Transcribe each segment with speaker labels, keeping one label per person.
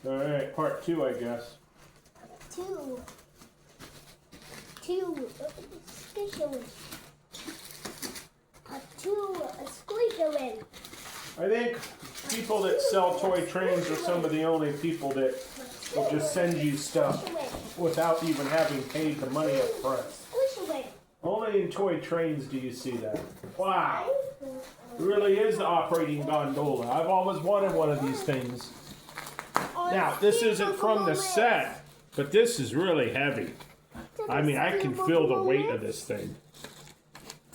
Speaker 1: All right, part 2, I guess.
Speaker 2: Two. Squishy.
Speaker 1: I think people that sell toy trains are some of the only people that will just send you stuff without even having paid the money up front. Only in toy trains do you see that. Wow. It really is the operating gondola. I've always wanted one of these things. Now, this isn't from the set, but this is really heavy. I mean, I can feel the weight of this thing.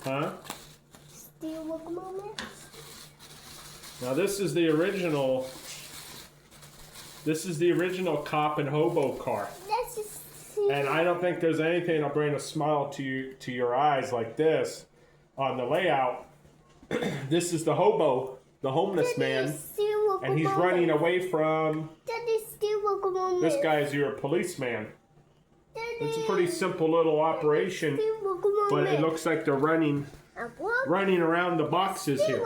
Speaker 1: Huh?
Speaker 2: Steel locomotive.
Speaker 1: Now, this is the original cop and hobo car. And I don't think there's anything that'll bring a smile to your eyes like this on the layout. This is the hobo, the homeless man, and he's running away from this guy's your policeman. It's a pretty simple little operation, but it looks like they're running around the boxes here.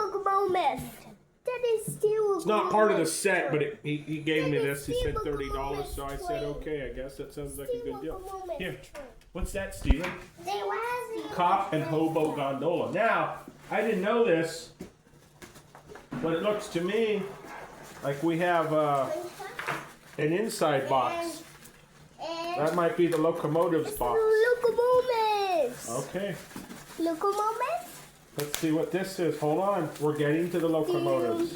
Speaker 1: It's not part of the set, but he gave me this. He said $30, so I said, okay, I guess that sounds like a good deal. Here, what's that, Steven? Cop and hobo gondola. Now, I didn't know this, but it looks to me like we have an inside box. That might be the locomotive's box. Okay.
Speaker 2: Locomotive?
Speaker 1: Let's see what this is. Hold on. We're getting to the locomotives.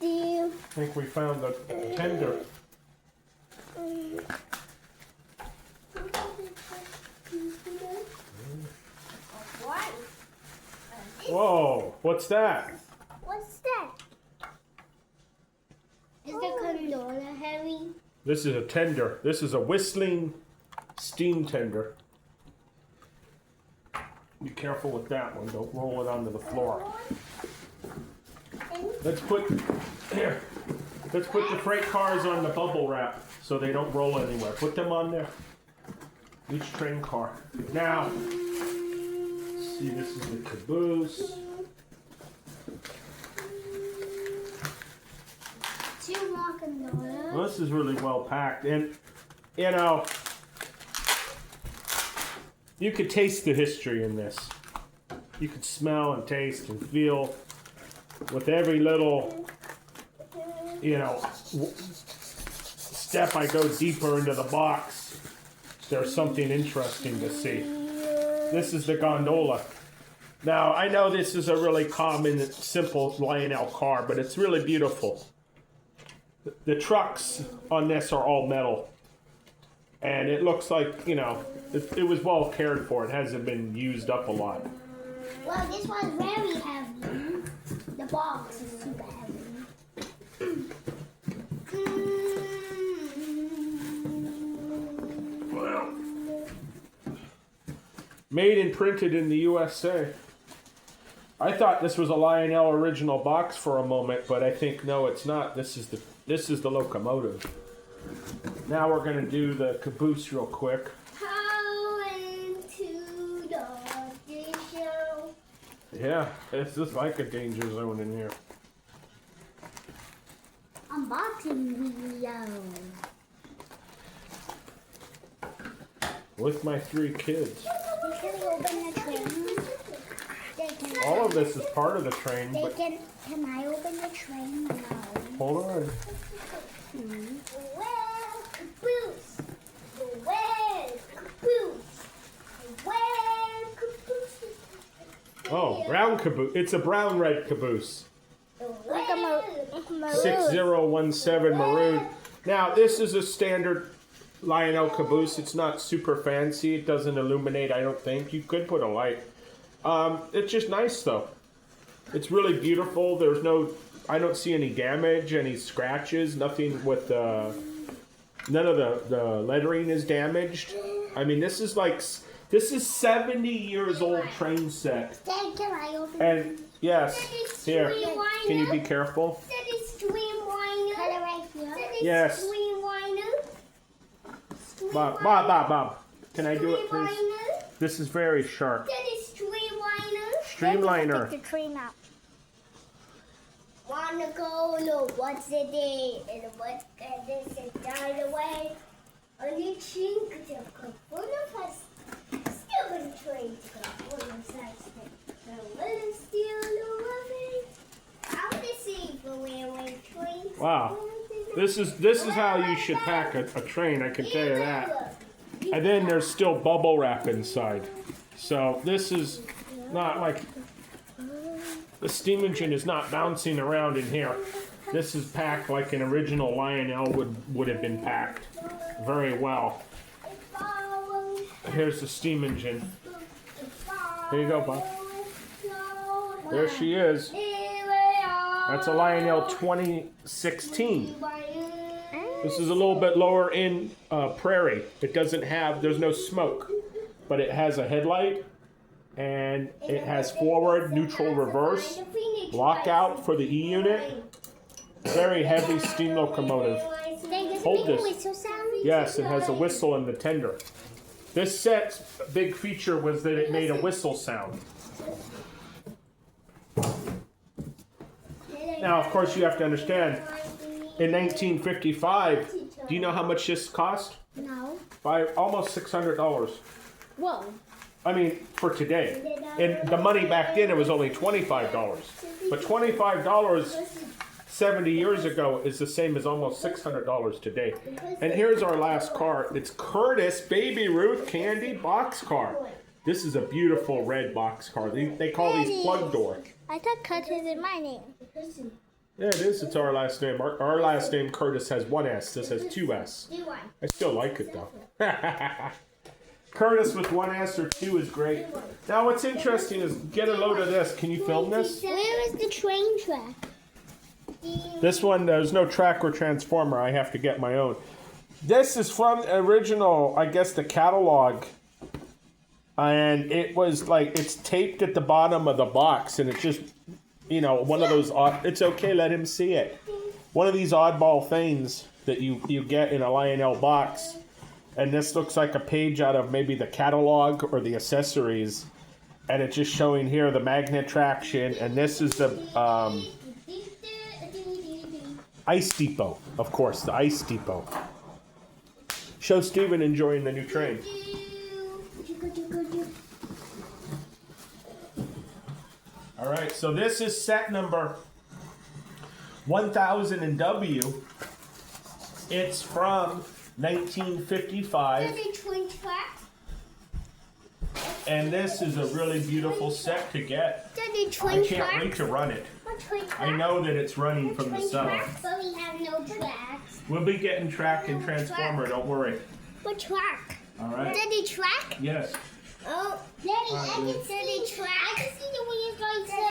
Speaker 1: I think we found the tender. Whoa, what's that?
Speaker 2: What's that? Is the gondola heavy?
Speaker 1: This is a tender. This is a whistling steam tender. Be careful with that one. Don't roll it onto the floor. Let's put the freight cars on the bubble wrap so they don't roll anywhere. Put them on there. Each train car. Now, see, this is the caboose. Well, this is really well packed, and you know, you could taste the history in this. You could smell and taste and feel with every little, you know, step I go deeper into the box. There's something interesting to see. This is the gondola. Now, I know this is a really common, simple Lionel car, but it's really beautiful. The trucks on this are all metal. And it looks like, you know, it was well cared for. It hasn't been used up a lot.
Speaker 2: Well, this one's very heavy. The box is super heavy.
Speaker 1: Well, made and printed in the USA. I thought this was a Lionel original box for a moment, but I think no, it's not. This is the locomotive. Now we're gonna do the caboose real quick. Yeah, it's just like a danger zone in here.
Speaker 2: Unboxing video.
Speaker 1: With my 3 kids.
Speaker 2: Can we open the train?
Speaker 1: All of this is part of the train. But
Speaker 2: can I open the train now?
Speaker 1: Hold on.
Speaker 2: Well, caboose. Well, caboose. Well, caboose.
Speaker 1: Oh, brown caboose. It's a brown-red caboose.
Speaker 2: Like a maroon.
Speaker 1: 6017 maroon. Now, this is a standard Lionel caboose. It's not super fancy. It doesn't illuminate, I don't think. You could put a light. It's just nice, though. It's really beautiful. There's I don't see any damage, any scratches, nothing with none of the lettering is damaged. I mean, this is 70 years old train set.
Speaker 2: Dad, can I open
Speaker 1: And yes, here, can you be careful? Yes. Bob, can I do it, please? This is very sharp. Streamliner.
Speaker 2: Pick the train up. Wanna go? Look, what's the day? And what can this
Speaker 1: Wow. This is how you should pack a train, I can tell you that. And then there's still bubble wrap inside. So this is not like, the steam engine is not bouncing around in here. This is packed like an original Lionel would have been packed very well. Here's the steam engine. Here you go, Bob. There she is. That's a Lionel 2016. This is a little bit lower in Prairie. It doesn't have, there's no smoke, but it has a headlight, and it has forward, neutral, reverse, lockout for the E unit. Very heavy steam locomotive. Hold this. Yes, it has a whistle in the tender. This set's big feature was that it made a whistle sound. Now, of course, you have to understand, in 1955, do you know how much this cost?
Speaker 2: No.
Speaker 1: By almost $600.
Speaker 2: Whoa.
Speaker 1: I mean, for today. And the money back then, it was only $25. But $25 70 years ago is the same as almost $600 today. And here's our last car. It's Curtis Baby Ruth Candy boxcar. This is a beautiful red boxcar. They call these plug door.
Speaker 2: I thought Curtis is my name.
Speaker 1: Yeah, it is. It's our last name. Our last name, Curtis, has one S. This has two S. I still like it, though. Curtis with one S or two is great. Now, what's interesting is, get a load of this. Can you film this?
Speaker 2: Where is the train track?
Speaker 1: This one, there's no track or transformer. I have to get my own. This is from the original, I guess, the catalog. And it was like, it's taped at the bottom of the box. And it's just, you know, one of those odd, it's okay, let him see it. One of these oddball things that you get in a Lionel box. And this looks like a page out of maybe the catalog or the accessories. And it's just showing here the magnet traction. And this is the Ice Depot, of course, the Ice Depot. Show Steven enjoying the new train. All right, so this is set number 1000 in W. It's from 1955. And this is a really beautiful set to get. I can't wait to run it. I know that it's running from the summer.
Speaker 2: But we have no tracks.
Speaker 1: We'll be getting track and transformer, don't worry.
Speaker 2: What track?
Speaker 1: All right?
Speaker 2: Daddy track?
Speaker 1: Yes.
Speaker 2: Oh, Daddy, I can see track.